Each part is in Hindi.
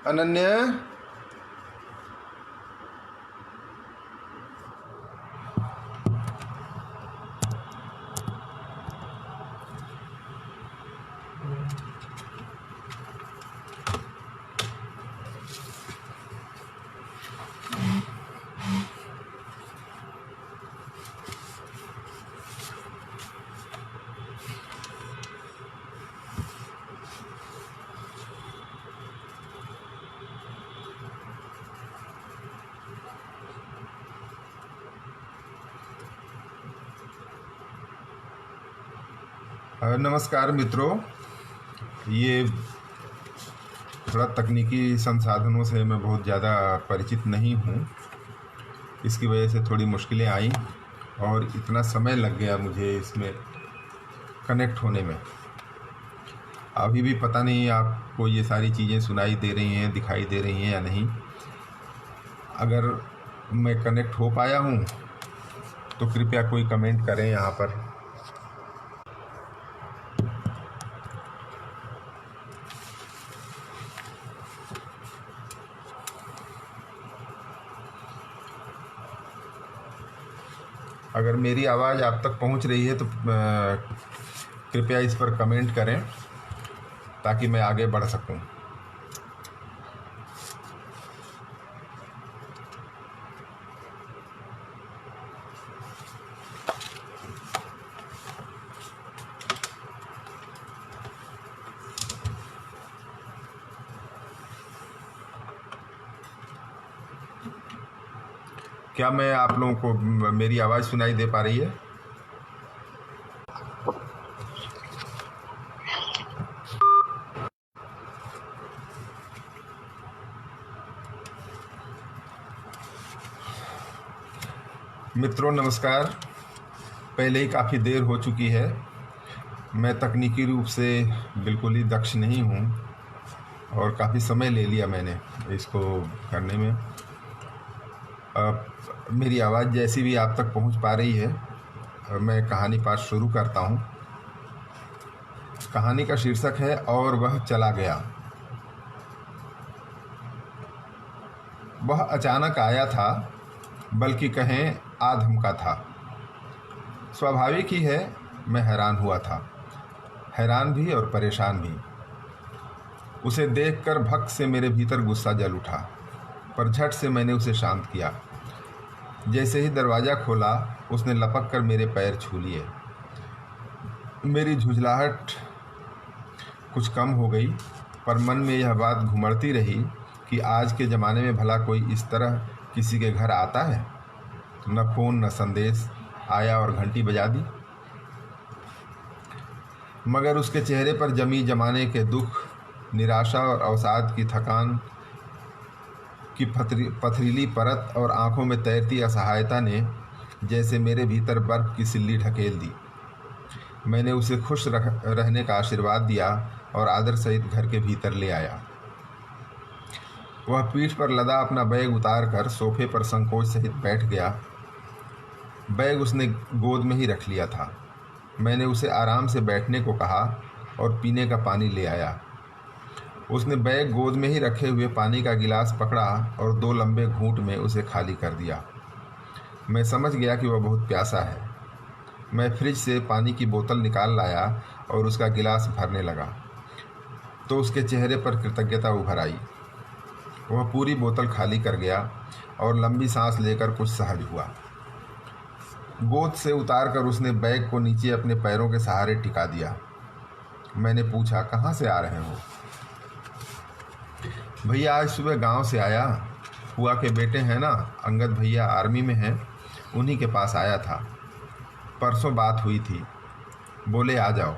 अनन्या, नमस्कार मित्रों। ये थोड़ा तकनीकी संसाधनों से मैं बहुत ज़्यादा परिचित नहीं हूँ, इसकी वजह से थोड़ी मुश्किलें आई और इतना समय लग गया मुझे इसमें कनेक्ट होने में। अभी भी पता नहीं आपको ये सारी चीज़ें सुनाई दे रही हैं, दिखाई दे रही हैं या नहीं। अगर मैं कनेक्ट हो पाया हूँ तो कृपया कोई कमेंट करें यहाँ पर। अगर मेरी आवाज़ आप तक पहुंच रही है तो कृपया इस पर कमेंट करें ताकि मैं आगे बढ़ सकूं। क्या मैं आप लोगों को मेरी आवाज़ सुनाई दे पा रही है? मित्रों नमस्कार। पहले ही काफ़ी देर हो चुकी है। मैं तकनीकी रूप से बिल्कुल ही दक्ष नहीं हूँ और काफ़ी समय ले लिया मैंने इसको करने में। मेरी आवाज़ जैसी भी आप तक पहुँच पा रही है, मैं कहानी पाठ शुरू करता हूँ। कहानी का शीर्षक है और वह चला गया। वह अचानक आया था, बल्कि कहें आधमका था। स्वाभाविक ही है, मैं हैरान हुआ था, हैरान भी और परेशान भी। उसे देखकर भक्त से मेरे भीतर गुस्सा जल उठा, पर झट से मैंने उसे शांत किया। जैसे ही दरवाज़ा खोला, उसने लपक कर मेरे पैर छू लिए। मेरी झुंझलाहट कुछ कम हो गई, पर मन में यह बात घुमड़ती रही कि आज के ज़माने में भला कोई इस तरह किसी के घर आता है? न फ़ोन न संदेश आया और घंटी बजा दी। मगर उसके चेहरे पर जमी जमाने के दुख, निराशा और अवसाद की थकान की पथरीली परत और आंखों में तैरती असहायता ने जैसे मेरे भीतर बर्फ़ की सिल्ली ढकेल दी। मैंने उसे खुश रहने का आशीर्वाद दिया और आदर सहित घर के भीतर ले आया। वह पीठ पर लदा अपना बैग उतार कर सोफे पर संकोच सहित बैठ गया। बैग उसने गोद में ही रख लिया था। मैंने उसे आराम से बैठने को कहा और पीने का पानी ले आया। उसने बैग गोद में ही रखे हुए पानी का गिलास पकड़ा और 2 लंबे घूंट में उसे खाली कर दिया। मैं समझ गया कि वह बहुत प्यासा है। मैं फ्रिज से पानी की बोतल निकाल लाया और उसका गिलास भरने लगा, तो उसके चेहरे पर कृतज्ञता उभर आई। वह पूरी बोतल खाली कर गया और लंबी सांस लेकर कुछ सहज हुआ। गोद से उतार कर उसने बैग को नीचे अपने पैरों के सहारे टिका दिया। मैंने पूछा, कहाँ से आ रहे हो? भैया आज सुबह गांव से आया। हुआ के बेटे हैं ना, अंगद भैया आर्मी में हैं, उन्हीं के पास आया था। परसों बात हुई थी, बोले आ जाओ।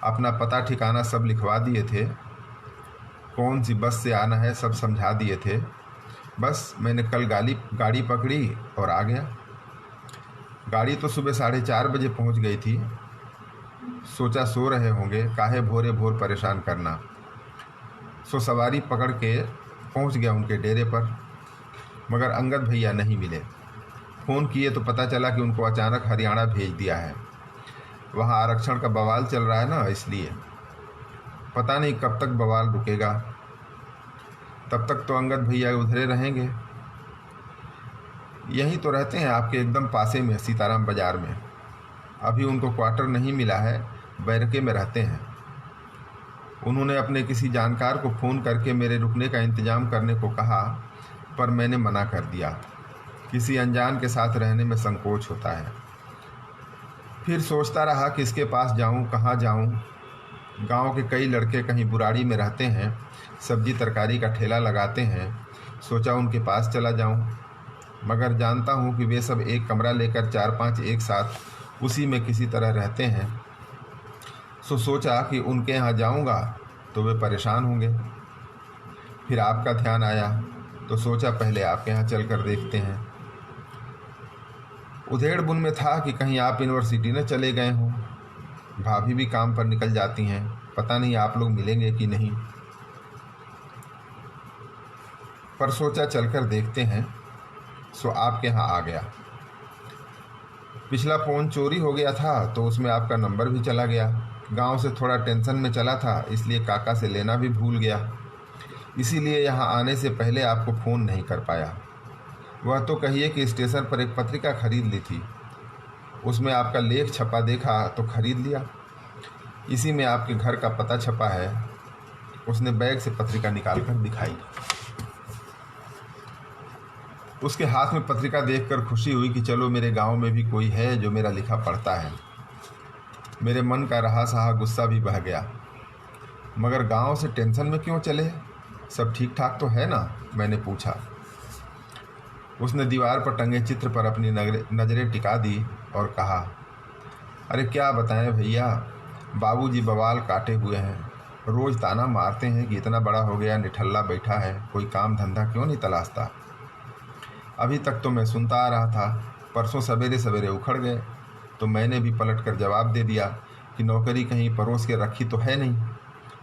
अपना पता ठिकाना सब लिखवा दिए थे, कौन सी बस से आना है सब समझा दिए थे। बस मैंने कल गाड़ी पकड़ी और आ गया। गाड़ी तो सुबह 4:30 बजे पहुंच गई थी। सोचा सो रहे होंगे, काहे भोरे भोर परेशान करना। सो सवारी पकड़ के पहुंच गया उनके डेरे पर, मगर अंगद भैया नहीं मिले। फ़ोन किए तो पता चला कि उनको अचानक हरियाणा भेज दिया है। वहाँ आरक्षण का बवाल चल रहा है ना, इसलिए पता नहीं कब तक बवाल रुकेगा। तब तक तो अंगद भैया उधरे रहेंगे। यहीं तो रहते हैं, आपके एकदम पासे में, सीताराम बाज़ार में। अभी उनको क्वार्टर नहीं मिला है, बैरके में रहते हैं। उन्होंने अपने किसी जानकार को फ़ोन करके मेरे रुकने का इंतज़ाम करने को कहा, पर मैंने मना कर दिया। किसी अनजान के साथ रहने में संकोच होता है। फिर सोचता रहा किसके पास जाऊं, कहाँ जाऊं। गांव के कई लड़के कहीं बुराड़ी में रहते हैं, सब्जी तरकारी का ठेला लगाते हैं। सोचा उनके पास चला जाऊं, मगर जानता हूं कि वे सब एक कमरा लेकर 4-5 एक साथ उसी में किसी तरह रहते हैं। सोचा कि उनके यहाँ जाऊंगा तो वे परेशान होंगे। फिर आपका ध्यान आया तो सोचा पहले आपके यहाँ चल कर देखते हैं। उधेड़ बुन में था कि कहीं आप यूनिवर्सिटी न चले गए हों। भाभी भी काम पर निकल जाती हैं, पता नहीं आप लोग मिलेंगे कि नहीं, पर सोचा चलकर देखते हैं। सो आपके यहाँ आ गया। पिछला फ़ोन चोरी हो गया था तो उसमें आपका नंबर भी चला गया। गांव से थोड़ा टेंशन में चला था, इसलिए काका से लेना भी भूल गया। इसीलिए यहाँ आने से पहले आपको फ़ोन नहीं कर पाया। वह तो कहिए कि स्टेशन पर एक पत्रिका खरीद ली थी, उसमें आपका लेख छपा देखा तो खरीद लिया। इसी में आपके घर का पता छपा है। उसने बैग से पत्रिका निकाल कर दिखाई। उसके हाथ में पत्रिका देखकर खुशी हुई कि चलो मेरे गांव में भी कोई है जो मेरा लिखा पढ़ता है। मेरे मन का रहा सहा गुस्सा भी बह गया। मगर गांव से टेंशन में क्यों चले, सब ठीक ठाक तो है ना, मैंने पूछा। उसने दीवार पर टंगे चित्र पर अपनी नज़रें टिका दी और कहा, अरे क्या बताएं भैया, बाबूजी बवाल काटे हुए हैं। रोज़ ताना मारते हैं कि इतना बड़ा हो गया निठल्ला बैठा है, कोई काम धंधा क्यों नहीं तलाशता। अभी तक तो मैं सुनता आ रहा था, परसों सवेरे सवेरे उखड़ गए तो मैंने भी पलट कर जवाब दे दिया कि नौकरी कहीं परोस के रखी तो है नहीं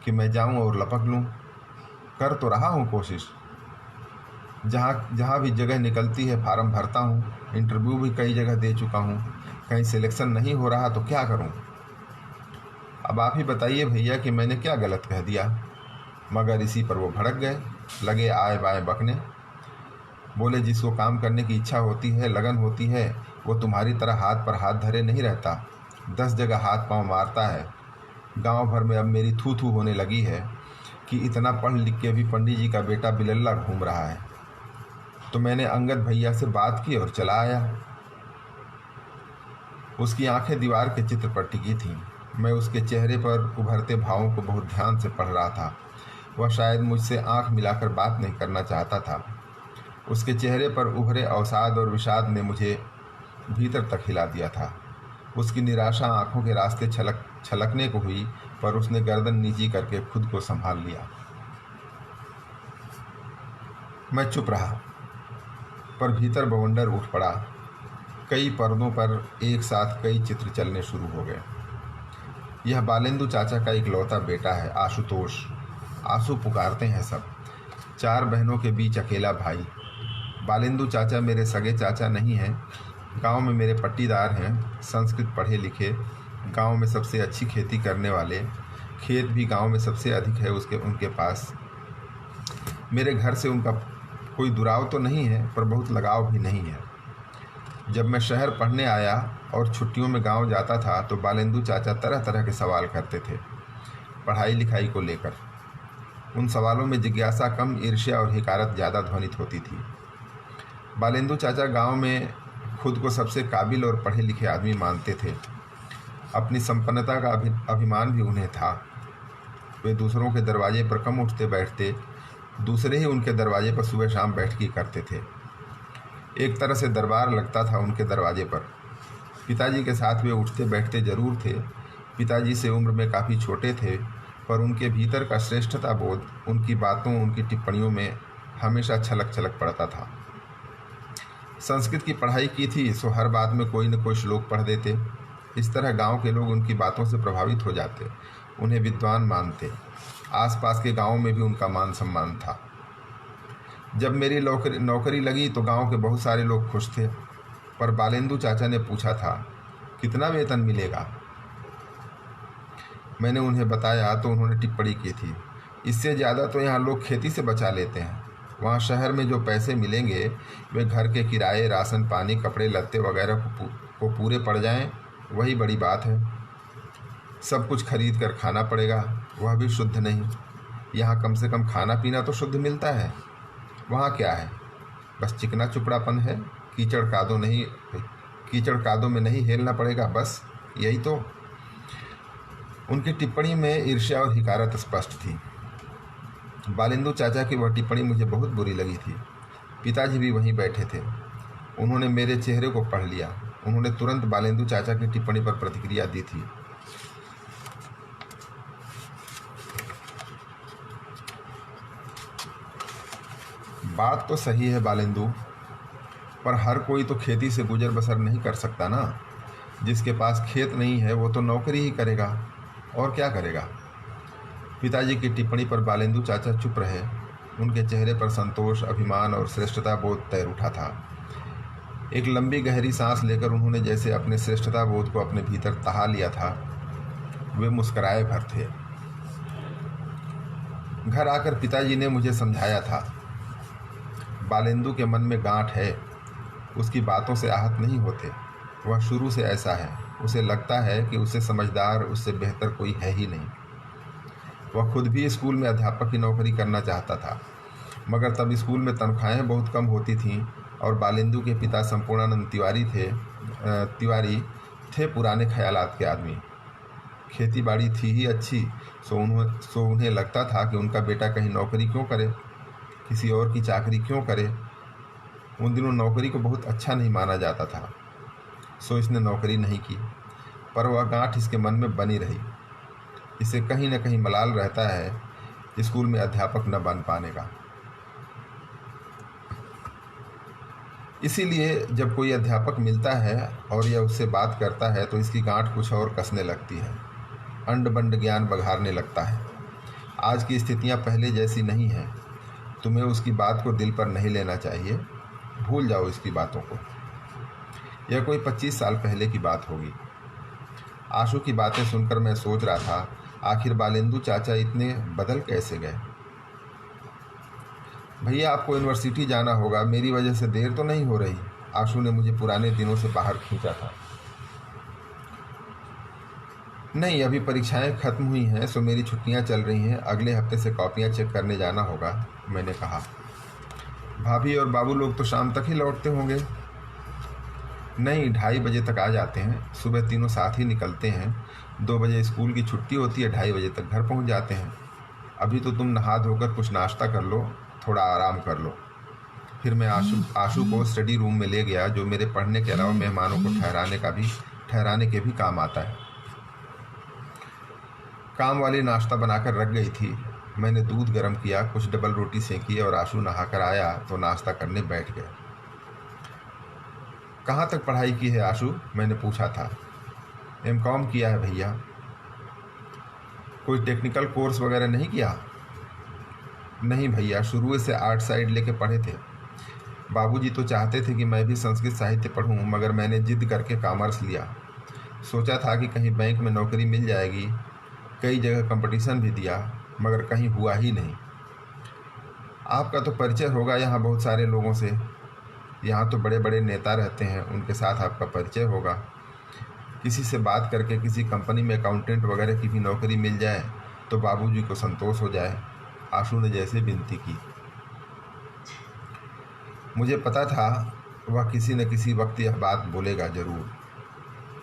कि मैं जाऊं और लपक लूं। कर तो रहा हूं कोशिश, जहाँ भी जगह निकलती है फार्म भरता हूँ। इंटरव्यू भी कई जगह दे चुका हूँ, कहीं सिलेक्शन नहीं हो रहा तो क्या करूँ। अब आप ही बताइए भैया कि मैंने क्या गलत कह दिया। मगर इसी पर वो भड़क गए, लगे आए बाएं बकने। बोले, जिसको काम करने की इच्छा होती है, लगन होती है, वो तुम्हारी तरह हाथ पर हाथ धरे नहीं रहता, 10 जगह हाथ पांव मारता है। गांव भर में अब मेरी थू थू होने लगी है कि इतना पढ़ लिख के भी पंडित जी का बेटा बिलल्ला घूम रहा है। तो मैंने अंगद भैया से बात की और चला आया। उसकी आंखें दीवार के चित्र पर टिकी थीं। मैं उसके चेहरे पर उभरते भावों को बहुत ध्यान से पढ़ रहा था। वह शायद मुझसे आंख मिलाकर बात नहीं करना चाहता था। उसके चेहरे पर उभरे अवसाद और विषाद ने मुझे भीतर तक हिला दिया था। उसकी निराशा आंखों के रास्ते छलकने को हुई, पर उसने गर्दन नीची करके खुद को संभाल लिया। मैं चुप रहा, पर भीतर बवंडर उठ पड़ा। कई पर्दों पर एक साथ कई चित्र चलने शुरू हो गए। यह बालेंदु चाचा का इकलौता बेटा है, आशुतोष। आंसू पुकारते हैं सब। 4 बहनों के बीच अकेला भाई। बालेंदु चाचा मेरे सगे चाचा नहीं हैं, गांव में मेरे पट्टीदार हैं, संस्कृत पढ़े लिखे, गांव में सबसे अच्छी खेती करने वाले, खेत भी गांव में सबसे अधिक है उनके पास। मेरे घर से उनका कोई दुराव तो नहीं है, पर बहुत लगाव भी नहीं है। जब मैं शहर पढ़ने आया और छुट्टियों में गांव जाता था तो बालेंदु चाचा तरह तरह के सवाल करते थे पढ़ाई लिखाई को लेकर। उन सवालों में जिज्ञासा कम, ईर्ष्या और हिकारत ज़्यादा ध्वनित होती थी। बालेंदु चाचा गांव में खुद को सबसे काबिल और पढ़े लिखे आदमी मानते थे। अपनी संपन्नता का अभिमान भी उन्हें था। वे दूसरों के दरवाजे पर कम उठते बैठते, दूसरे ही उनके दरवाजे पर सुबह शाम बैठकी करते थे। एक तरह से दरबार लगता था उनके दरवाजे पर। पिताजी के साथ वे उठते बैठते जरूर थे। पिताजी से उम्र में काफ़ी छोटे थे, पर उनके भीतर का श्रेष्ठता बोध उनकी बातों, उनकी टिप्पणियों में हमेशा छलक छलक पड़ता था। संस्कृत की पढ़ाई की थी, सो हर बात में कोई न कोई श्लोक पढ़ देते। इस तरह गांव के लोग उनकी बातों से प्रभावित हो जाते, उन्हें विद्वान मानते। आसपास के गांवों में भी उनका मान सम्मान था। जब मेरी नौकरी लगी तो गांव के बहुत सारे लोग खुश थे, पर बालेंदु चाचा ने पूछा था, कितना वेतन मिलेगा। मैंने उन्हें बताया तो उन्होंने टिप्पणी की थी, इससे ज़्यादा तो यहाँ लोग खेती से बचा लेते हैं। वहाँ शहर में जो पैसे मिलेंगे वे घर के किराए, राशन पानी, कपड़े लत्ते वगैरह को पूरे पड़ जाएं, वही बड़ी बात है। सब कुछ खरीद कर खाना पड़ेगा, वह भी शुद्ध नहीं। यहाँ कम से कम खाना पीना तो शुद्ध मिलता है। वहाँ क्या है, बस चिकना चुपड़ापन है। कीचड़ कादों में नहीं हेलना पड़ेगा, बस यही तो। उनकी टिप्पणी में ईर्ष्या और हिकारत स्पष्ट थी। बालेंदु चाचा की वह टिप्पणी मुझे बहुत बुरी लगी थी। पिताजी भी वहीं बैठे थे। उन्होंने मेरे चेहरे को पढ़ लिया। उन्होंने तुरंत बालेंदु चाचा की टिप्पणी पर प्रतिक्रिया दी थी। बात तो सही है बालेंदु, पर हर कोई तो खेती से गुजर बसर नहीं कर सकता ना। जिसके पास खेत नहीं है वो तो नौकरी ही करेगा, और क्या करेगा। पिताजी की टिप्पणी पर बालेंदु चाचा चुप रहे। उनके चेहरे पर संतोष, अभिमान और श्रेष्ठता बोध तैर उठा था। एक लंबी गहरी सांस लेकर उन्होंने जैसे अपने श्रेष्ठता बोध को अपने भीतर तहा लिया था। वे मुस्कराए भर थे। घर आकर पिताजी ने मुझे समझाया था, बालेंदु के मन में गांठ है, उसकी बातों से आहत नहीं होते। वह शुरू से ऐसा है। उसे लगता है कि उससे समझदार, उससे बेहतर कोई है ही नहीं। वह खुद भी स्कूल में अध्यापक की नौकरी करना चाहता था, मगर तब स्कूल में तनख्वाहें बहुत कम होती थीं और बालेंदु के पिता संपूर्णानंद तिवारी थे पुराने ख्यालात के आदमी। खेती बाड़ी थी ही अच्छी, सो उन्हें लगता था कि उनका बेटा कहीं नौकरी क्यों करे, किसी और की चाकरी क्यों करे। उन दिनों नौकरी को बहुत अच्छा नहीं माना जाता था, सो इसने नौकरी नहीं की। पर वह गांठ इसके मन में बनी रही। इसे कहीं न कहीं मलाल रहता है स्कूल में अध्यापक न बन पाने का। इसीलिए जब कोई अध्यापक मिलता है और यह उससे बात करता है तो इसकी गांठ कुछ और कसने लगती है, अंड बंड ज्ञान बघारने लगता है। आज की स्थितियां पहले जैसी नहीं हैं। तुम्हें उसकी बात को दिल पर नहीं लेना चाहिए, भूल जाओ इसकी बातों को। यह कोई 25 साल पहले की बात होगी। आशु की बातें सुनकर मैं सोच रहा था, आखिर बालेंदु चाचा इतने बदल कैसे गए। भैया आपको यूनिवर्सिटी जाना होगा, मेरी वजह से देर तो नहीं हो रही। आशु ने मुझे पुराने दिनों से बाहर खींचा था। नहीं, अभी परीक्षाएं खत्म हुई हैं, सो मेरी छुट्टियां चल रही हैं। अगले हफ्ते से कॉपियां चेक करने जाना होगा, मैंने कहा। भाभी और बाबू लोग तो शाम तक ही लौटते होंगे। नहीं, 2:30 बजे तक आ जाते हैं। सुबह तीनों साथ ही निकलते हैं। 2 बजे स्कूल की छुट्टी होती है, 2:30 बजे तक घर पहुंच जाते हैं। अभी तो तुम नहा धोकर कुछ नाश्ता कर लो, थोड़ा आराम कर लो। फिर मैं आशु को स्टडी रूम में ले गया, जो मेरे पढ़ने के अलावा मेहमानों को ठहराने के भी काम आता है। काम वाली नाश्ता बनाकर रख गई थी। मैंने दूध गर्म किया, कुछ डबल रोटी सेंकी और आशु नहाकर आया तो नाश्ता करने बैठ गया। कहाँ तक पढ़ाई की है आशु, मैंने पूछा था। M.Com किया है भैया। कोई टेक्निकल कोर्स वगैरह नहीं किया? नहीं भैया, शुरू से आर्ट साइड लेके पढ़े थे। बाबूजी तो चाहते थे कि मैं भी संस्कृत साहित्य पढ़ूं, मगर मैंने जिद करके कॉमर्स लिया। सोचा था कि कहीं बैंक में नौकरी मिल जाएगी। कई जगह कंपटीशन भी दिया, मगर कहीं हुआ ही नहीं। आपका तो परिचय होगा यहाँ बहुत सारे लोगों से। यहाँ तो बड़े बड़े नेता रहते हैं, उनके साथ आपका परिचय होगा। किसी से बात करके किसी कंपनी में अकाउंटेंट वगैरह की भी नौकरी मिल जाए तो बाबूजी को संतोष हो जाए, आशु ने जैसे विनती की। मुझे पता था वह किसी न किसी वक्त यह बात बोलेगा जरूर।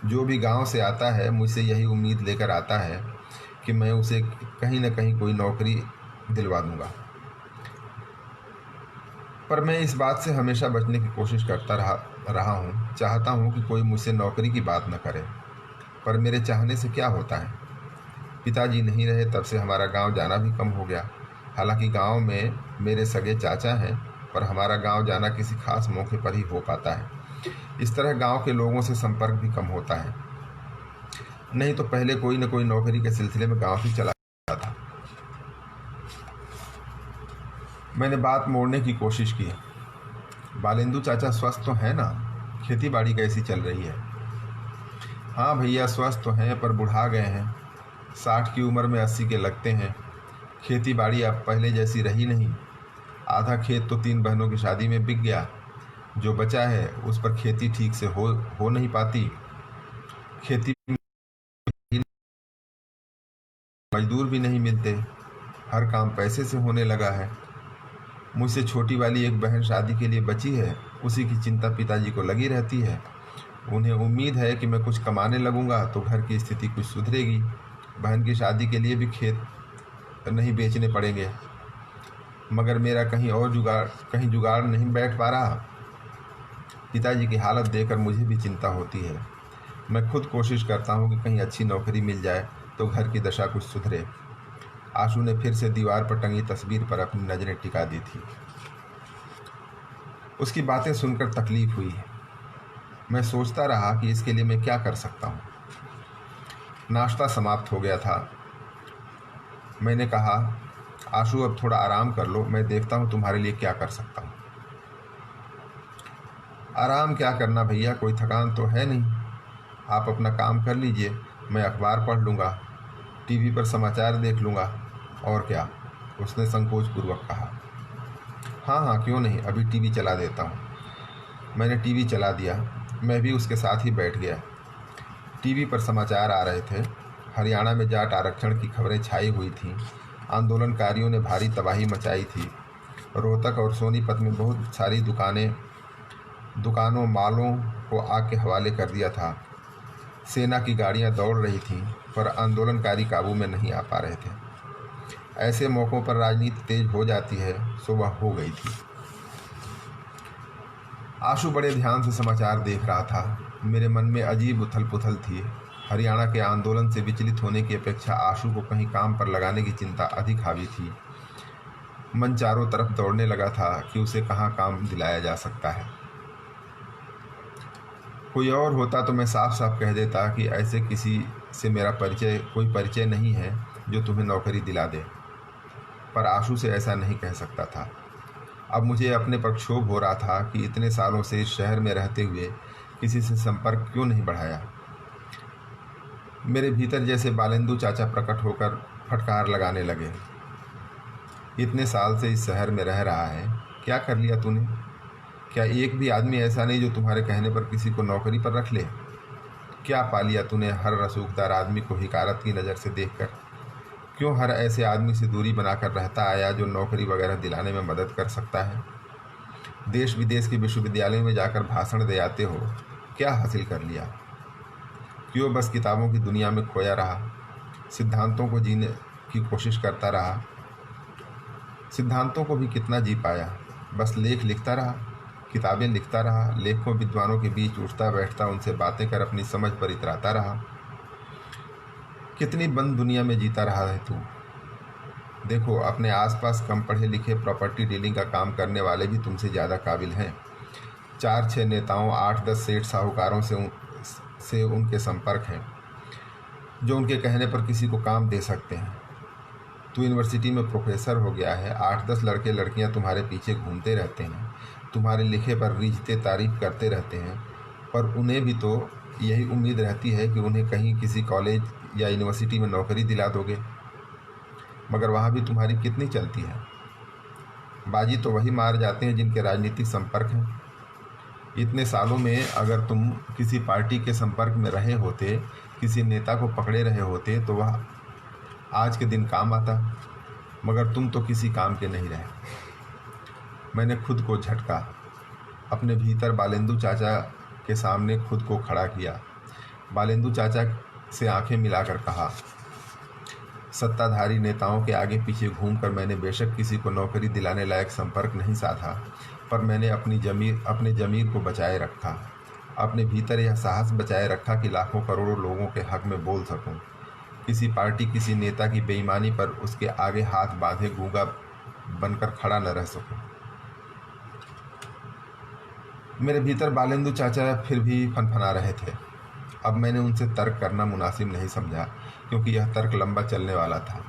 जो भी गांव से आता है मुझसे यही उम्मीद लेकर आता है कि मैं उसे कहीं न कहीं कोई नौकरी दिलवा दूंगा। पर मैं इस बात से हमेशा बचने की कोशिश करता रहा हूँ। चाहता हूँ कि कोई मुझसे नौकरी की बात न करे, पर मेरे चाहने से क्या होता है। पिताजी नहीं रहे तब से हमारा गांव जाना भी कम हो गया। हालांकि गांव में मेरे सगे चाचा हैं, पर हमारा गांव जाना किसी खास मौके पर ही हो पाता है। इस तरह गांव के लोगों से संपर्क भी कम होता है। नहीं तो पहले कोई न कोई नौकरी के सिलसिले में गांव ही चला जाता था। मैंने बात मोड़ने की कोशिश की। बालेंदु चाचा स्वस्थ तो हैं ना? खेती बाड़ी कैसी चल रही है? हाँ भैया, स्वस्थ तो हैं, पर बुढ़ा गए हैं। 60 की उम्र में 80 के लगते हैं। खेती बाड़ी अब पहले जैसी रही नहीं। आधा खेत तो 3 बहनों की शादी में बिक गया। जो बचा है उस पर खेती ठीक से हो नहीं पाती। खेती में मजदूर भी नहीं मिलते। हर काम पैसे से होने लगा है। मुझसे छोटी वाली एक बहन शादी के लिए बची है। उसी की चिंता पिताजी को लगी रहती है। उन्हें उम्मीद है कि मैं कुछ कमाने लगूंगा तो घर की स्थिति कुछ सुधरेगी। बहन की शादी के लिए भी खेत नहीं बेचने पड़ेंगे। मगर मेरा कहीं जुगाड़ नहीं बैठ पा रहा। पिताजी की हालत देखकर मुझे भी चिंता होती है। मैं खुद कोशिश करता हूँ कि कहीं अच्छी नौकरी मिल जाए तो घर की दशा कुछ सुधरे। आशु ने फिर से दीवार पर टंगी तस्वीर पर अपनी नज़रें टिका दी थी। उसकी बातें सुनकर तकलीफ हुई। मैं सोचता रहा कि इसके लिए मैं क्या कर सकता हूँ। नाश्ता समाप्त हो गया था। मैंने कहा, आशु अब थोड़ा आराम कर लो, मैं देखता हूँ तुम्हारे लिए क्या कर सकता हूँ। आराम क्या करना भैया, कोई थकान तो है नहीं। आप अपना काम कर लीजिए, मैं अखबार पढ़ लूँगा, टीवी पर समाचार देख लूँगा। और क्या, उसने संकोचपूर्वक कहा। हाँ हाँ, क्यों नहीं, अभी टीवी चला देता हूँ। मैंने टीवी चला दिया। मैं भी उसके साथ ही बैठ गया। टीवी पर समाचार आ रहे थे। हरियाणा में जाट आरक्षण की खबरें छाई हुई थीं। आंदोलनकारियों ने भारी तबाही मचाई थी। रोहतक और सोनीपत में बहुत सारी दुकानों मालों को आग के हवाले कर दिया था। सेना की गाड़ियां दौड़ रही थीं, पर आंदोलनकारी काबू में नहीं आ पा रहे थे। ऐसे मौक़ों पर राजनीति तेज हो जाती है, सो वह हो गई थी। आशु बड़े ध्यान से समाचार देख रहा था। मेरे मन में अजीब उथल पुथल थी। हरियाणा के आंदोलन से विचलित होने की अपेक्षा आशु को कहीं काम पर लगाने की चिंता अधिक हावी थी। मन चारों तरफ दौड़ने लगा था कि उसे कहाँ काम दिलाया जा सकता है। कोई और होता तो मैं साफ साफ कह देता कि ऐसे किसी से मेरा कोई परिचय नहीं है जो तुम्हें नौकरी दिला दे, पर आशु से ऐसा नहीं कह सकता था। अब मुझे अपने पर क्षोभ हो रहा था कि इतने सालों से इस शहर में रहते हुए किसी से संपर्क क्यों नहीं बढ़ाया। मेरे भीतर जैसे बालेंदु चाचा प्रकट होकर फटकार लगाने लगे। इतने साल से इस शहर में रह रहा है, क्या कर लिया तूने? क्या एक भी आदमी ऐसा नहीं जो तुम्हारे कहने पर किसी को नौकरी पर रख ले? क्या पा लिया तूने हर रसूखदार आदमी को हिकारत की नज़र से देखकर? क्यों हर ऐसे आदमी से दूरी बनाकर रहता आया जो नौकरी वगैरह दिलाने में मदद कर सकता है? देश विदेश के विश्वविद्यालयों में जाकर भाषण दे आते हो, क्या हासिल कर लिया? क्यों बस किताबों की दुनिया में खोया रहा? सिद्धांतों को जीने की कोशिश करता रहा। सिद्धांतों को भी कितना जी पाया? बस लेख लिखता रहा, किताबें लिखता रहा, लेखकों विद्वानों के बीच उठता बैठता, उनसे बातें कर अपनी समझ पर इतराता रहा। कितनी बंद दुनिया में जीता रहा है तू। देखो, अपने आसपास कम पढ़े लिखे प्रॉपर्टी डीलिंग का काम करने वाले भी तुमसे ज़्यादा काबिल हैं। 4-6 नेताओं, 8-10 सेठ साहूकारों से उनके संपर्क हैं जो उनके कहने पर किसी को काम दे सकते हैं। तू यूनिवर्सिटी में प्रोफेसर हो गया है। 8-10 लड़के लड़कियां तुम्हारे पीछे घूमते रहते हैं, तुम्हारे लिखे पर रीझते तारीफ करते रहते हैं, पर उन्हें भी तो यही उम्मीद रहती है कि उन्हें कहीं किसी कॉलेज या यूनिवर्सिटी में नौकरी दिला दोगे। मगर वहाँ भी तुम्हारी कितनी चलती है? बाजी तो वही मार जाते हैं जिनके राजनीतिक संपर्क हैं। इतने सालों में अगर तुम किसी पार्टी के संपर्क में रहे होते, किसी नेता को पकड़े रहे होते, तो वह आज के दिन काम आता। मगर तुम तो किसी काम के नहीं रहे। मैंने खुद को झटका। अपने भीतर बालेंदु चाचा के सामने खुद को खड़ा किया। बालेंदु चाचा से आंखें मिलाकर कहा, सत्ताधारी नेताओं के आगे पीछे घूमकर मैंने बेशक किसी को नौकरी दिलाने लायक संपर्क नहीं साधा, पर मैंने अपने ज़मीर को बचाए रखा। अपने भीतर यह साहस बचाए रखा कि लाखों करोड़ों लोगों के हक में बोल सकूं। किसी पार्टी, किसी नेता की बेईमानी पर उसके आगे हाथ बांधे गूंगा बनकर खड़ा न रह सकूं। मेरे भीतर बालेंदु चाचा फिर भी फनफना रहे थे। अब मैंने उनसे तर्क करना मुनासिब नहीं समझा, क्योंकि यह तर्क लंबा चलने वाला था।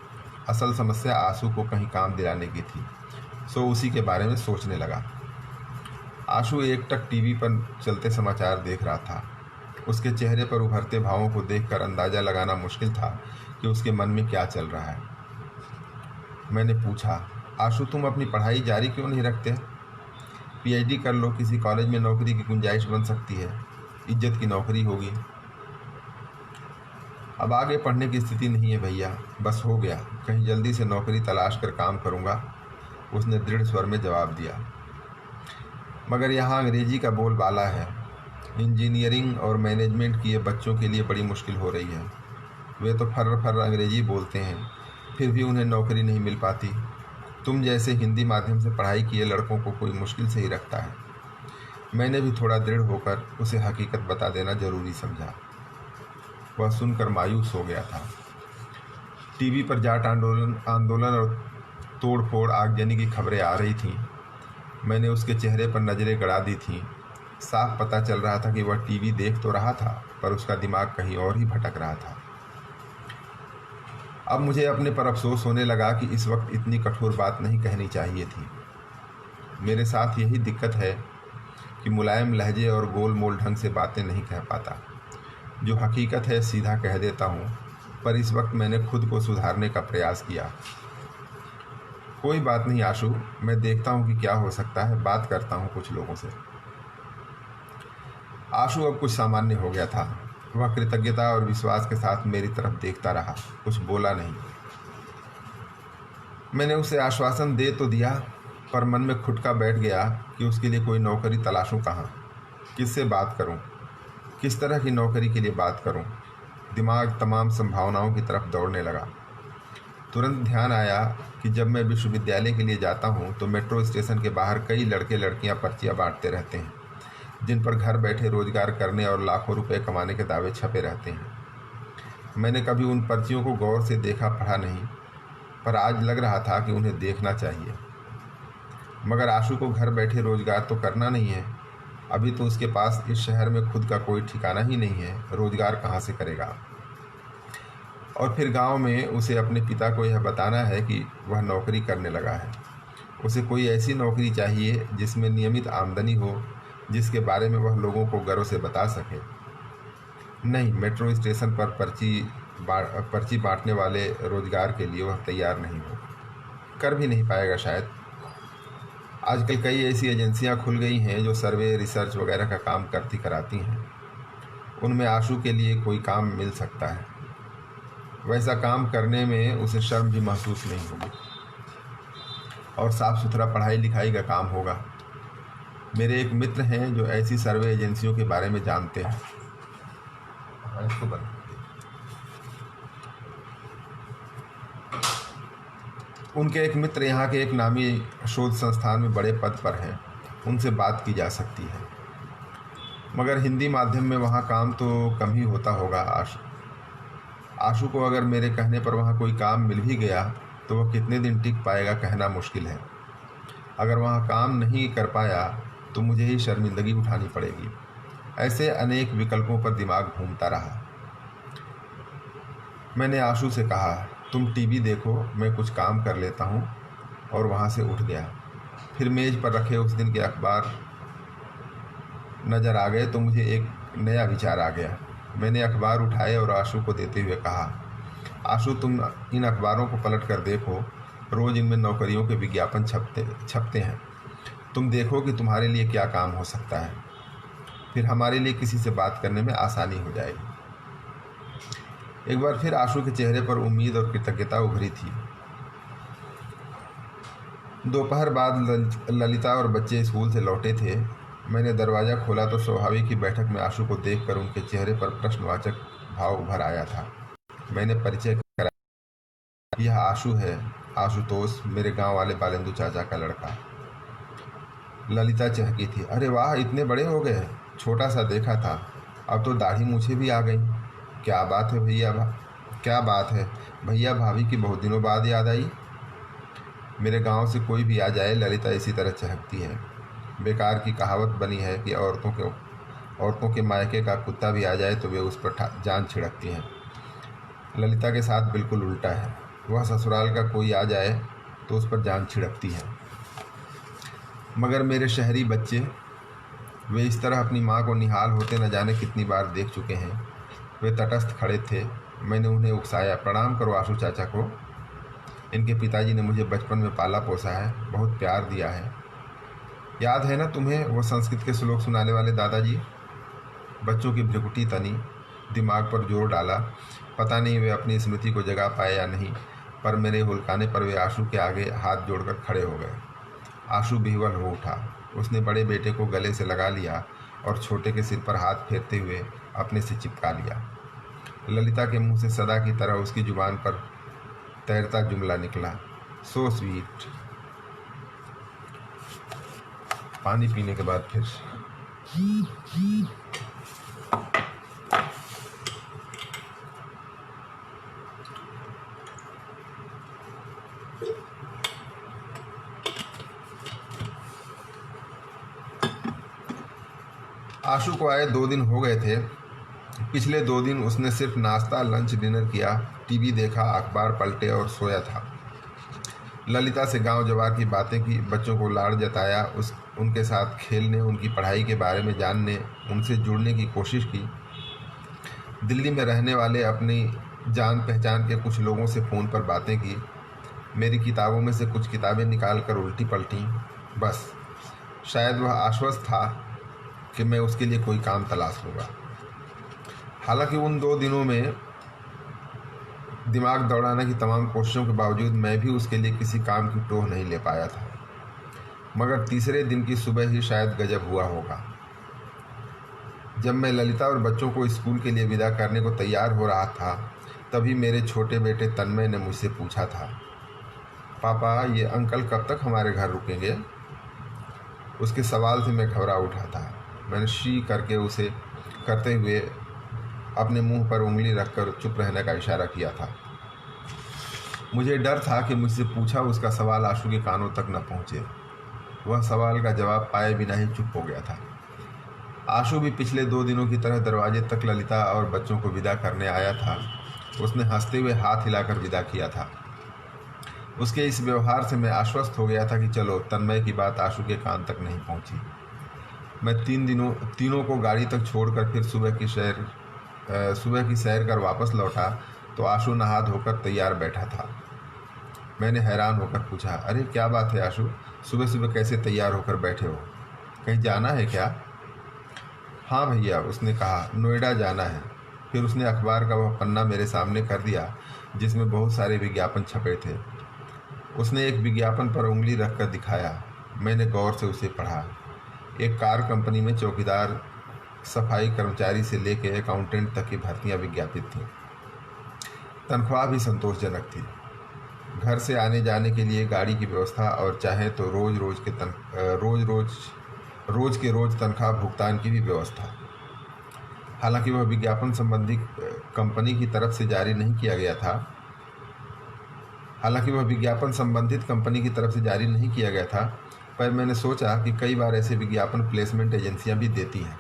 असल समस्या आशु को कहीं काम दिलाने की थी, सो उसी के बारे में सोचने लगा। आशु एकटक टीवी पर चलते समाचार देख रहा था। उसके चेहरे पर उभरते भावों को देखकर अंदाज़ा लगाना मुश्किल था कि उसके मन में क्या चल रहा है। मैंने पूछा, आशु तुम अपनी पढ़ाई जारी क्यों नहीं रखते? पीएचडी कर लो, किसी कॉलेज में नौकरी की गुंजाइश बन सकती है, इज्जत की नौकरी होगी। अब आगे पढ़ने की स्थिति नहीं है भैया, बस हो गया, कहीं जल्दी से नौकरी तलाश कर काम करूँगा, उसने दृढ़ स्वर में जवाब दिया। मगर यहाँ अंग्रेजी का बोलबाला है। इंजीनियरिंग और मैनेजमेंट किए बच्चों के लिए बड़ी मुश्किल हो रही है। वे तो फर्र फर्र अंग्रेजी बोलते हैं, फिर भी उन्हें नौकरी नहीं मिल पाती। तुम जैसे हिंदी माध्यम से पढ़ाई किए लड़कों को कोई मुश्किल से ही रखता है। मैंने भी थोड़ा दृढ़ होकर उसे हकीकत बता देना जरूरी समझा। वह सुनकर मायूस हो गया था। टीवी पर जाट आंदोलन और तोड़ फोड़ आगजनी की खबरें आ रही थीं। मैंने उसके चेहरे पर नज़रें गड़ा दी थीं। साफ पता चल रहा था कि वह टीवी देख तो रहा था, पर उसका दिमाग कहीं और ही भटक रहा था। अब मुझे अपने पर अफसोस होने लगा कि इस वक्त इतनी कठोर बात नहीं कहनी चाहिए थी। मेरे साथ यही दिक्कत है कि मुलायम लहजे और गोल मोल ढंग से बातें नहीं कह पाता। जो हकीकत है सीधा कह देता हूँ, पर इस वक्त मैंने खुद को सुधारने का प्रयास किया। कोई बात नहीं आशु, मैं देखता हूँ कि क्या हो सकता है, बात करता हूँ कुछ लोगों से। आशु अब कुछ सामान्य हो गया था। वह कृतज्ञता और विश्वास के साथ मेरी तरफ देखता रहा, कुछ बोला नहीं। मैंने उसे आश्वासन दे तो दिया, पर मन में खुटका बैठ गया कि उसके लिए कोई नौकरी तलाशूं कहाँ, किससे बात करूं, किस तरह की नौकरी के लिए बात करूं। दिमाग तमाम संभावनाओं की तरफ दौड़ने लगा। तुरंत ध्यान आया कि जब मैं विश्वविद्यालय के लिए जाता हूं तो मेट्रो स्टेशन के बाहर कई लड़के लड़कियां पर्चियां बांटते रहते हैं, जिन पर घर बैठे रोजगार करने और लाखों रुपए कमाने के दावे छपे रहते हैं। मैंने कभी उन पर्चियों को गौर से देखा पढ़ा नहीं, पर आज लग रहा था कि उन्हें देखना चाहिए। मगर आशु को घर बैठे रोजगार तो करना नहीं है। अभी तो उसके पास इस शहर में खुद का कोई ठिकाना ही नहीं है, रोजगार कहाँ से करेगा। और फिर गांव में उसे अपने पिता को यह बताना है कि वह नौकरी करने लगा है। उसे कोई ऐसी नौकरी चाहिए जिसमें नियमित आमदनी हो, जिसके बारे में वह लोगों को गर्व से बता सके। नहीं, मेट्रो स्टेशन पर पर्ची बांटने वाले रोजगार के लिए वह तैयार नहीं हो, कर भी नहीं पाएगा शायद। आजकल कई ऐसी एजेंसियां खुल गई हैं जो सर्वे रिसर्च वगैरह का काम करती कराती हैं। उनमें आशु के लिए कोई काम मिल सकता है। वैसा काम करने में उसे शर्म भी महसूस नहीं होगी और साफ सुथरा पढ़ाई लिखाई का काम होगा। मेरे एक मित्र हैं जो ऐसी सर्वे एजेंसियों के बारे में जानते हैं। उनके एक मित्र यहाँ के एक नामी शोध संस्थान में बड़े पद पर हैं, उनसे बात की जा सकती है। मगर हिंदी माध्यम में वहाँ काम तो कम ही होता होगा। आशु को अगर मेरे कहने पर वहाँ कोई काम मिल भी गया तो वह कितने दिन टिक पाएगा कहना मुश्किल है। अगर वहाँ काम नहीं कर पाया तो मुझे ही शर्मिंदगी उठानी पड़ेगी। ऐसे अनेक विकल्पों पर दिमाग घूमता रहा। मैंने आशु से कहा, तुम टीवी देखो, मैं कुछ काम कर लेता हूँ, और वहाँ से उठ गया। फिर मेज़ पर रखे उस दिन के अखबार नज़र आ गए तो मुझे एक नया विचार आ गया। मैंने अखबार उठाए और आशु को देते हुए कहा, आशु तुम इन अखबारों को पलट कर देखो, रोज़ इनमें नौकरियों के विज्ञापन छपते हैं। तुम देखो कि तुम्हारे लिए क्या काम हो सकता है, फिर हमारे लिए किसी से बात करने में आसानी हो जाएगी। एक बार फिर आशु के चेहरे पर उम्मीद और कृतज्ञता उभरी थी। दोपहर बाद ललिता और बच्चे स्कूल से लौटे थे। मैंने दरवाज़ा खोला तो स्वाभाविक ही बैठक में आशु को देखकर उनके चेहरे पर प्रश्नवाचक भाव उभर आया था। मैंने परिचय कराया, यह आशु है, आशुतोष, मेरे गांव वाले बालेंदु चाचा का लड़का। ललिता चहकी थी, अरे वाह, इतने बड़े हो गए, छोटा सा देखा था, अब तो दाढ़ी मूछें भी आ गई। क्या बात है भैया, क्या बात है भैया, भाभी की बहुत दिनों बाद याद आई। मेरे गांव से कोई भी आ जाए, ललिता इसी तरह चहकती है। बेकार की कहावत बनी है कि औरतों के मायके का कुत्ता भी आ जाए तो वे उस पर जान छिड़कती हैं। ललिता के साथ बिल्कुल उल्टा है, वह ससुराल का कोई आ जाए तो उस पर जान छिड़कती है। मगर मेरे शहरी बच्चे, वे इस तरह अपनी माँ को निहाल होते न जाने कितनी बार देख चुके हैं। वे तटस्थ खड़े थे। मैंने उन्हें उकसाया, प्रणाम करो आशु चाचा को। इनके पिताजी ने मुझे बचपन में पाला पोसा है, बहुत प्यार दिया है। याद है ना तुम्हें वो संस्कृत के श्लोक सुनाने वाले दादाजी? बच्चों की भ्रुकुटी तनी, दिमाग पर जोर डाला। पता नहीं वे अपनी स्मृति को जगा पाए या नहीं, पर मेरे हुलकाने पर वे आशु के आगे हाथ जोड़कर खड़े हो गए। आशु विह्वल हो उठा। उसने बड़े बेटे को गले से लगा लिया और छोटे के सिर पर हाथ फेरते हुए अपने से चिपका लिया। ललिता के मुंह से सदा की तरह उसकी जुबान पर तैरता जुमला निकला, सो स्वीट। पानी पीने के बाद फिर आशु को आए 2 दिन हो गए थे। पिछले 2 दिन उसने सिर्फ नाश्ता, लंच, डिनर किया, टीवी देखा, अखबार पलटे और सोया था। ललिता से गांव जवार की बातें की, बच्चों को लाड़ जताया, उनके साथ खेलने, उनकी पढ़ाई के बारे में जानने, उनसे जुड़ने की कोशिश की। दिल्ली में रहने वाले अपनी जान पहचान के कुछ लोगों से फ़ोन पर बातें की। मेरी किताबों में से कुछ किताबें निकाल कर उल्टी पलटी। बस शायद वह आश्वस्त था कि मैं उसके लिए कोई काम तलाश लूँगा। हालांकि उन 2 दिनों में दिमाग दौड़ाने की तमाम कोशिशों के बावजूद मैं भी उसके लिए किसी काम की टोह नहीं ले पाया था। मगर तीसरे दिन की सुबह ही शायद गजब हुआ होगा। जब मैं ललिता और बच्चों को स्कूल के लिए विदा करने को तैयार हो रहा था, तभी मेरे छोटे बेटे तन्मय ने मुझसे पूछा था, पापा ये अंकल कब तक हमारे घर रुकेंगे? उसके सवाल से मैं घबरा उठा था। मैंने शी करते हुए अपने मुंह पर उंगली रखकर चुप रहने का इशारा किया था। मुझे डर था कि मुझसे पूछा उसका सवाल आशु के कानों तक न पहुंचे। वह सवाल का जवाब पाए बिना ही चुप हो गया था। आशु भी पिछले 2 दिनों की तरह दरवाजे तक ललिता और बच्चों को विदा करने आया था। उसने हंसते हुए हाथ हिलाकर विदा किया था। उसके इस व्यवहार से मैं आश्वस्त हो गया था कि चलो, तन्मय की बात आशु के कान तक नहीं पहुंची। मैं तीनों को गाड़ी तक छोड़कर फिर सुबह की सैर कर वापस लौटा तो आशु नहा धोकर तैयार बैठा था। मैंने हैरान होकर पूछा, अरे क्या बात है आशु, सुबह सुबह कैसे तैयार होकर बैठे हो? कहीं जाना है क्या? हाँ भैया, उसने कहा, नोएडा जाना है। फिर उसने अखबार का वह पन्ना मेरे सामने कर दिया जिसमें बहुत सारे विज्ञापन छपे थे। उसने एक विज्ञापन पर उंगली रखकर दिखाया। मैंने गौर से उसे पढ़ा। एक कार कंपनी में चौकीदार, सफाई कर्मचारी से लेकर अकाउंटेंट तक की भर्तियां विज्ञापित थीं। तनख्वाह भी संतोषजनक थी। घर से आने जाने के लिए गाड़ी की व्यवस्था और चाहे तो रोज के रोज तनख्वाह भुगतान की भी व्यवस्था। हालांकि वह विज्ञापन संबंधी कंपनी की तरफ से जारी नहीं किया गया था, पर मैंने सोचा कि कई बार ऐसे विज्ञापन प्लेसमेंट एजेंसियां भी देती हैं।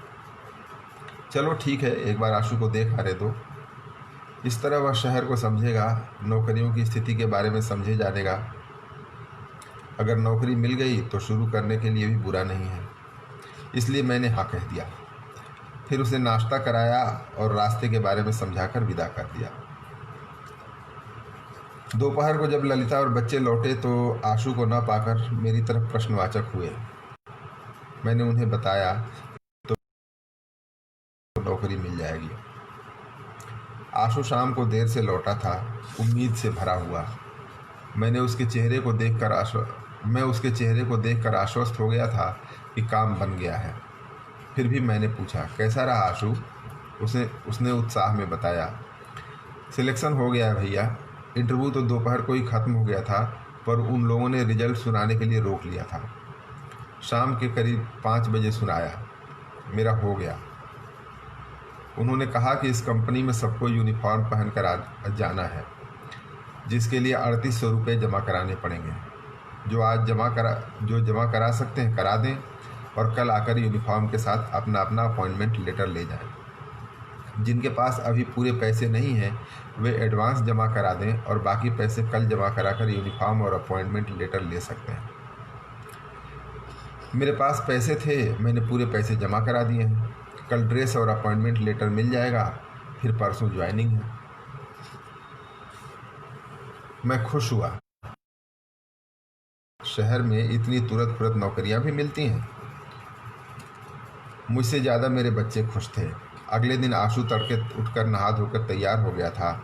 चलो ठीक है, एक बार आशु को देख आने दो। इस तरह वह शहर को समझेगा, नौकरियों की स्थिति के बारे में समझे जानेगा। अगर नौकरी मिल गई तो शुरू करने के लिए भी बुरा नहीं है। इसलिए मैंने हाँ कह दिया। फिर उसे नाश्ता कराया और रास्ते के बारे में समझाकर विदा कर दिया। दोपहर को जब ललिता और बच्चे लौटे तो आशु को न पाकर मेरी तरफ प्रश्नवाचक हुए। मैंने उन्हें बताया तो नौकरी मिल जाएगी। आशु शाम को देर से लौटा था, उम्मीद से भरा हुआ। मैं उसके चेहरे को देखकर आश्वस्त हो गया था कि काम बन गया है। फिर भी मैंने पूछा, कैसा रहा आशु? उसने उत्साह में बताया, सिलेक्शन हो गया है भैया। इंटरव्यू तो दोपहर को ही ख़त्म हो गया था, पर उन लोगों ने रिजल्ट सुनाने के लिए रोक लिया था। शाम के करीब 5 बजे सुनाया, मेरा हो गया। उन्होंने कहा कि इस कंपनी में सबको यूनिफॉर्म पहनकर जाना है, जिसके लिए 3800 रुपये जमा कराने पड़ेंगे। जो जमा करा सकते हैं करा दें और कल आकर यूनिफॉर्म के साथ अपना अपॉइंटमेंट लेटर ले जाएं। जिनके पास अभी पूरे पैसे नहीं हैं वे एडवांस जमा करा दें और बाकी पैसे कल जमा कराकर यूनिफॉर्म और अपॉइंटमेंट लेटर ले सकते हैं। मेरे पास पैसे थे, मैंने पूरे पैसे जमा करा दिए हैं। कल ड्रेस और अपॉइंटमेंट लेटर मिल जाएगा, फिर परसों ज्वाइनिंग है। मैं खुश हुआ। शहर में इतनी तुरंत फुरत नौकरियां भी मिलती हैं। मुझसे ज़्यादा मेरे बच्चे खुश थे। अगले दिन आशु तड़के उठकर नहा धोकर तैयार हो गया था।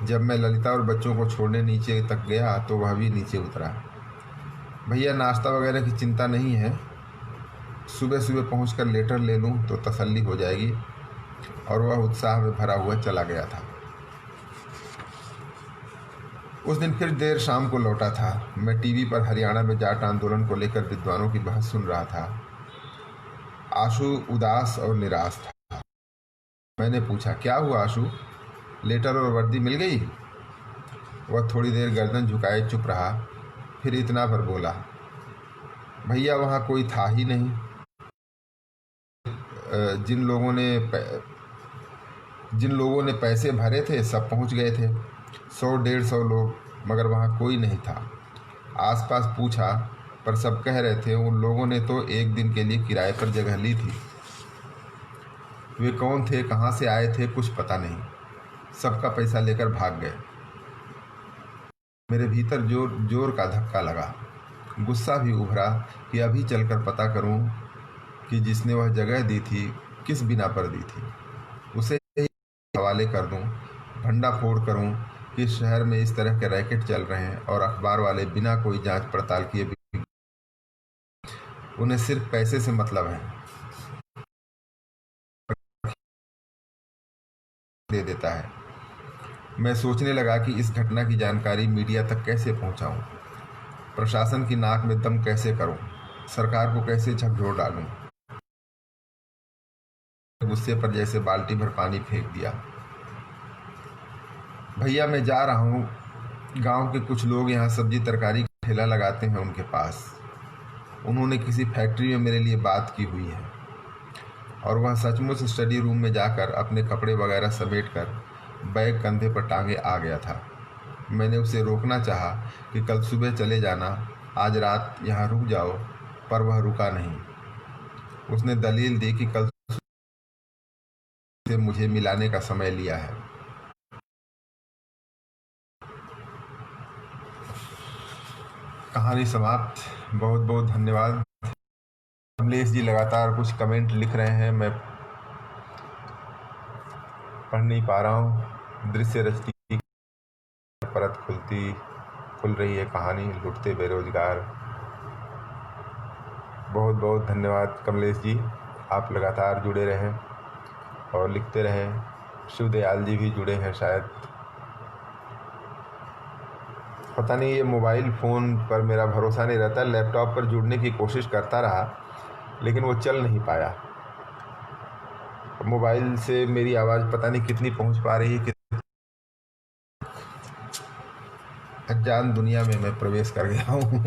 जब मैं ललिता और बच्चों को छोड़ने नीचे तक गया तो वह भी नीचे उतरा। भैया, नाश्ता वगैरह की चिंता नहीं है, सुबह सुबह पहुंचकर लेटर ले लूं तो तसल्ली हो जाएगी। और वह उत्साह में भरा हुआ चला गया था। उस दिन फिर देर शाम को लौटा था। मैं टीवी पर हरियाणा में जाट आंदोलन को लेकर विद्वानों की बहस सुन रहा था। आशु उदास और निराश था। मैंने पूछा, क्या हुआ आशु, लेटर और वर्दी मिल गई? वह थोड़ी देर गर्दन झुकाए चुप रहा, फिर इतना पर बोला, भैया वहाँ कोई था ही नहीं। जिन लोगों ने पैसे भरे थे सब पहुँच गए थे, 100-150 लोग, मगर वहाँ कोई नहीं था। आसपास पूछा पर सब कह रहे थे उन लोगों ने तो एक दिन के लिए किराए पर जगह ली थी। वे कौन थे, कहाँ से आए थे, कुछ पता नहीं। सबका पैसा लेकर भाग गए। मेरे भीतर जोर जोर का धक्का लगा। गुस्सा भी उभरा कि अभी चलकर पता करूं कि जिसने वह जगह दी थी किस बिना पर दी थी, उसे ही हवाले कर दूं, भंडाफोड़ करूं कि शहर में इस तरह के रैकेट चल रहे हैं और अखबार वाले बिना कोई जांच पड़ताल किए भी उन्हें सिर्फ पैसे से मतलब है, दे देता है। मैं सोचने लगा कि इस घटना की जानकारी मीडिया तक कैसे पहुंचाऊं, प्रशासन की नाक में दम कैसे करूं, सरकार को कैसे झकझोर डालूं। गुस्से पर जैसे बाल्टी भर पानी फेंक दिया। भैया, मैं जा रहा हूं, गांव के कुछ लोग यहाँ सब्जी तरकारी का ठेला लगाते हैं, उनके पास। उन्होंने किसी फैक्ट्री में मेरे लिए बात की हुई है और वह सचमुच स्टडी रूम में जाकर अपने कपड़े वगैरह समेट कर बैग कंधे पर टांगे आ गया था। मैंने उसे रोकना चाहा कि कल सुबह चले जाना, आज रात यहाँ रुक जाओ, पर वह रुका नहीं। उसने दलील दी कि कल से मुझे मिलाने का समय लिया है। कहानी समाप्त। बहुत बहुत धन्यवाद। कमलेश जी लगातार कुछ कमेंट लिख रहे हैं, मैं पढ़ नहीं पा रहा हूँ। दृश्य रचती परत खुल रही है कहानी, लुटते बेरोजगार। बहुत बहुत धन्यवाद कमलेश जी, आप लगातार जुड़े रहें और लिखते रहें। शिवदयाल जी भी जुड़े हैं शायद। पता नहीं, ये मोबाइल फ़ोन पर मेरा भरोसा नहीं रहता। लैपटॉप पर जुड़ने की कोशिश करता रहा लेकिन वो चल नहीं पाया। मोबाइल से मेरी आवाज़ पता नहीं कितनी पहुंच पा रही है। अज्ञान दुनिया में मैं प्रवेश कर गया हूँ।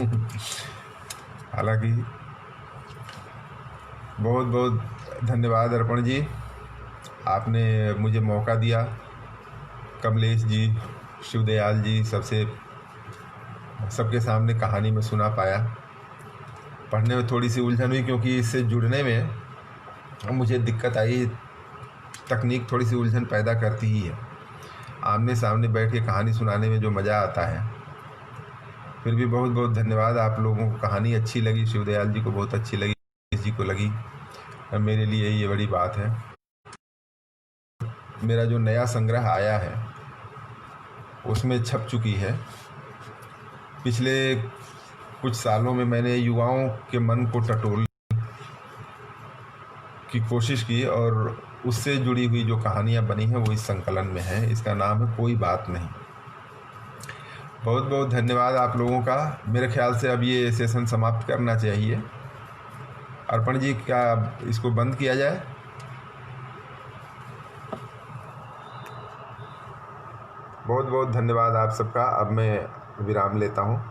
हालांकि बहुत बहुत धन्यवाद अर्पण जी, आपने मुझे मौका दिया। कमलेश जी, शिवदयाल जी, सबके सामने कहानी में सुना पाया। पढ़ने में थोड़ी सी उलझन हुई क्योंकि इससे जुड़ने में मुझे दिक्कत आई। तकनीक थोड़ी सी उलझन पैदा करती ही है। आमने सामने बैठ के कहानी सुनाने में जो मज़ा आता है। फिर भी बहुत बहुत धन्यवाद। आप लोगों को कहानी अच्छी लगी, शिवदयाल जी को बहुत अच्छी लगी, जी को लगी, मेरे लिए ये बड़ी बात है। मेरा जो नया संग्रह आया है उसमें छप चुकी है। पिछले कुछ सालों में मैंने युवाओं के मन को टटोलने की कोशिश की और उससे जुड़ी हुई जो कहानियाँ बनी हैं वो इस संकलन में है। इसका नाम है कोई बात नहीं। बहुत बहुत धन्यवाद आप लोगों का। मेरे ख्याल से अब ये सेशन समाप्त करना चाहिए। अर्पण जी, क्या इसको बंद किया जाए? बहुत बहुत धन्यवाद आप सबका। अब मैं विराम लेता हूँ।